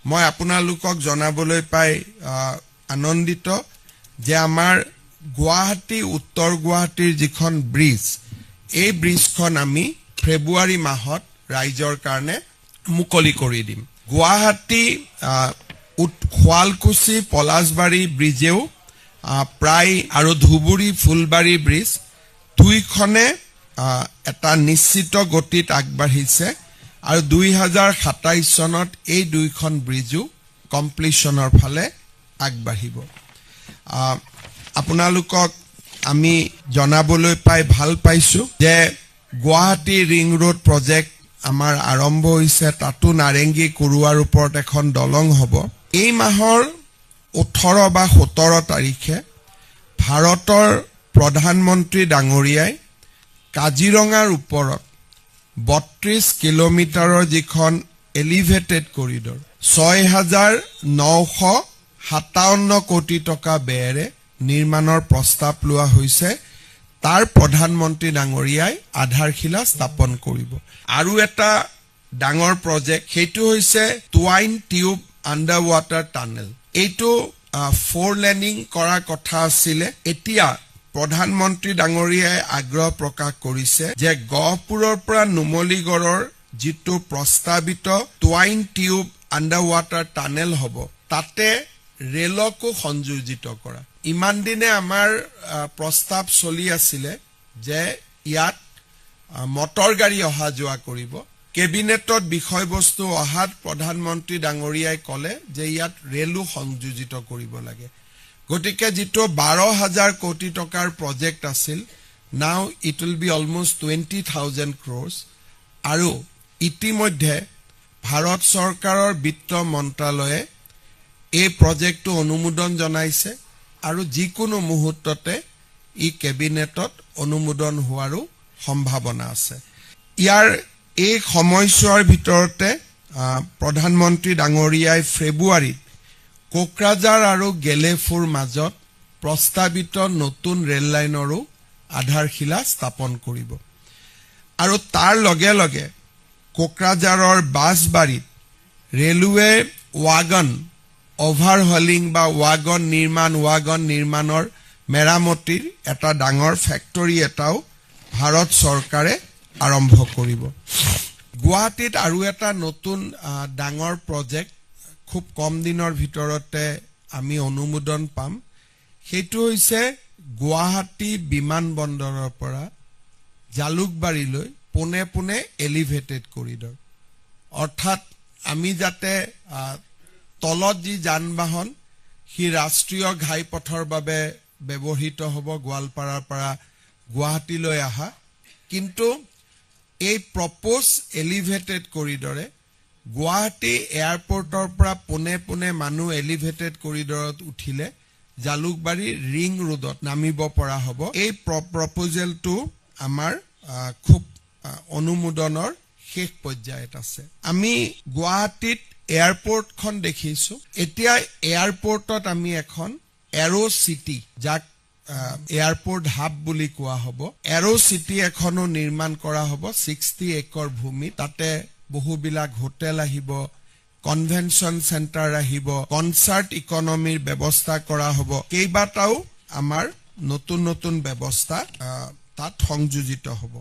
মই আপোনালোকক জনাবলৈ পাই আনন্দিত যে আমাৰ গুৱাহাটী উত্তৰ গুৱাহাটীৰ যিখন ব্ৰিজ এই ব্ৰিজখন আমি ফেব্ৰুৱাৰী মাহত ৰাইজৰ কাৰণে মুকলি কৰি দিম গুৱাহাটী শুৱালকুছি পলাশবাৰী ব্ৰিজেও প্ৰায় আৰু ধুবুৰী ফুলবাৰী ব্ৰিজ দুইখনে এটা নিশ্চিত গতিত আগবাঢ়িছে আৰু 2027 চনত এই দুইখন ব্ৰিজো কমপ্লিশনৰ ফালে আগবাঢ়িব আপোনালোকক আমি জনাবলৈ পাই ভাল পাইছো যে গুৱাহাটী ৰিং ৰোড প্ৰজেক্ট আমাৰ আৰম্ভ হৈছে তাতো নাৰেঙ্গী কুৰুৱাৰ ওপৰত এখন দলং হ'ব এই মাহৰ 18 বা 17 তাৰিখে ভাৰতৰ প্ৰধানমন্ত্ৰী ডাঙৰীয়াই কাজিৰঙাৰ ওপৰত 32 কিলোমিটাৰৰ যিখন এলিভেটেড কৰিডৰ 6,957 কোটি টকা ব্যয়েৰে নিৰ্মাণৰ প্ৰস্তাৱ লোৱা হৈছে তাৰ প্ৰধানমন্ত্ৰী ডাঙৰীয়াই আধাৰশিলা স্থাপন কৰিব আৰু এটা ডাঙৰ প্ৰজেক্ট হেতু হৈছে টুৱাইন টিউব আন্ডাৰ ৱাটাৰ টানেল এইটো 4 লেনিং কৰা কথা আছিল এতিয়া প্ৰধানমন্ত্ৰী ডাঙৰীয়াই আগ্ৰহ প্ৰকাশ কৰিছে যে গহপুৰৰ পৰা নুমলীগড়ৰ যিটো প্ৰস্তাৱিত টুৱাইন টিউব আন্ডাৰ ৱাটাৰ টানেল হ'ব তাতে ৰেলকো সংযোজিত কৰা ইমান দিনে আমাৰ প্ৰস্তাৱ চলি আছিল যে ইয়াত মটৰ গাড়ী অহা যোৱা কৰিব কেবিনেটত বিষয়বস্তু অহাত প্ৰধানমন্ত্ৰী ডাঙৰীয়াই ক'লে যে ইয়াত ৰেলো সংযোজিত কৰিব লাগে গতিকে যিটো 12,000 কোটি টকাৰ প্ৰজেক্ট আছিল নাও it will be almost 20,000 crores আৰু ইতিমধ্যে ভাৰত চৰকাৰৰ বিত্ত মন্ত্ৰালয়ে এই প্ৰজেক্টটো অনুমোদন জনাইছে আৰু যিকোনো মুহূৰ্ততে ই কেবিনেটত অনুমোদন হোৱাৰো সম্ভাৱনা আছে ইয়াৰ এই সময়ছোৱাৰ ভিতৰতে প্ৰধানমন্ত্ৰী ডাঙৰীয়াই ফেব্ৰুৱাৰীত কোকৰাঝাৰ আৰু গেলেফুৰ মাজত প্ৰস্তাৱিত নতুন ৰেল লাইনৰো আধাৰশিলা স্থাপন কৰিব আৰু তাৰ লগে লগে কোকৰাঝাৰৰ বাছবাৰীত ৰেলৱে ৱাগন অভাৰহলিং বা ৱাগন নিৰ্মাণৰ মেৰামতিৰ এটা ডাঙৰ ফেক্টৰী এটাও ভাৰত চৰকাৰে আৰম্ভ কৰিব গুৱাহাটীত আৰু এটা নতুন ডাঙৰ প্ৰজেক্ট খুব কম দিনৰ ভিতৰতে আমি অনুমোদন পাম হেতু হৈছে গুৱাহাটী বিমানবন্দৰৰ পৰা জালুকবাৰীলৈ পুনে এলিভেটেড কৰিডৰ অৰ্থাৎ আমি যাতে তলত যি যান-বাহন হি ৰাষ্ট্ৰীয় ঘাইপথৰ বাবে ব্যৱহৃত হ'ব গোৱালপাৰাৰ পৰা গুৱাহাটীলৈ আহা কিন্তু এই প্ৰপ'জ এলিভেটেড কৰিডৰে গুৱাহাটী এয়াৰপোৰ্টৰ পৰা পুনে মানুহ এলিভেটেড কৰিডৰত উঠিলে জালুকবাৰী ৰিং ৰোডত নামিব পৰা হ'ব এই প্ৰপ'জেলটো আমাৰ খুব অনুমোদনৰ শেষ পৰ্যায়ত আছে আমি গুৱাহাটীত এয়াৰপোৰ্টখন দেখিছো এতিয়া এয়াৰপোৰ্টত আমি এখন এৰো সিটি যাক এয়াৰপোৰ্ট হাব বুলি কোৱা হ'ব এৰো সিটি এখনো নিৰ্মাণ কৰা হ'ব 60 একৰ ভূমি তাতে বহুবিলাক হোটেল আহিব কনভেনশন সেন্টাৰ আহিব কনসাৰ্ট ইকনমিৰ ব্যৱস্থা কৰা হ'ব কেইবাটাও আমাৰ নতুন ব্যৱস্থা তাত সংযোজিত হ'ব